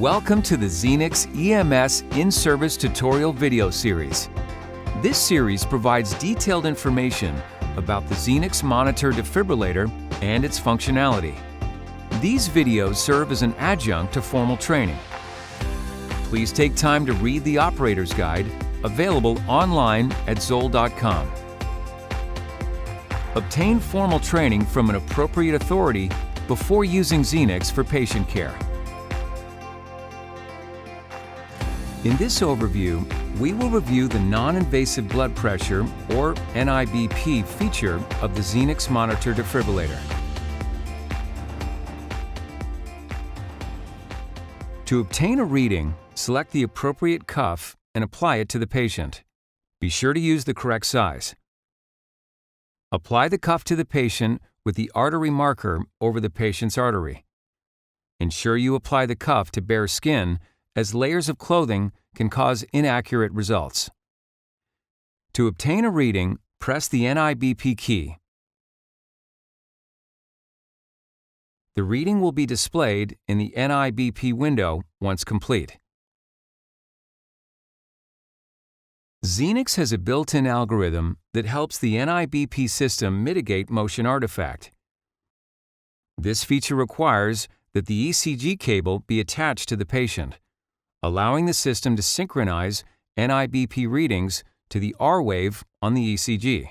Welcome to the Zenix EMS in-service tutorial video series. This series provides detailed information about the Zenix Monitor Defibrillator and its functionality. These videos serve as an adjunct to formal training. Please take time to read the operator's guide, available online at ZOLL.com. Obtain formal training from an appropriate authority before using Zenix for patient care. In this overview, we will review the non-invasive blood pressure, or NIBP, feature of the Zenix Monitor Defibrillator. To obtain a reading, select the appropriate cuff and apply it to the patient. Be sure to use the correct size. Apply the cuff to the patient with the artery marker over the patient's artery. Ensure you apply the cuff to bare skin, as layers of clothing can cause inaccurate results. To obtain a reading, press the NIBP key. The reading will be displayed in the NIBP window once complete. Zenix has a built-in algorithm that helps the NIBP system mitigate motion artifact. This feature requires that the ECG cable be attached to the patient, allowing the system to synchronize NIBP readings to the R wave on the ECG.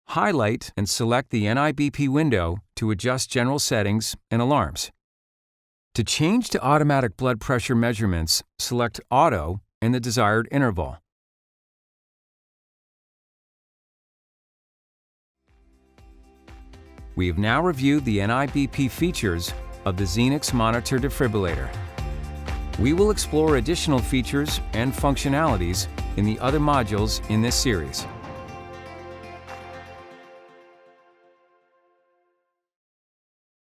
Highlight and select the NIBP window to adjust general settings and alarms. To change to automatic blood pressure measurements, select Auto in the desired interval. We have now reviewed the NIBP features of the Zenix Monitor Defibrillator. We will explore additional features and functionalities in the other modules in this series.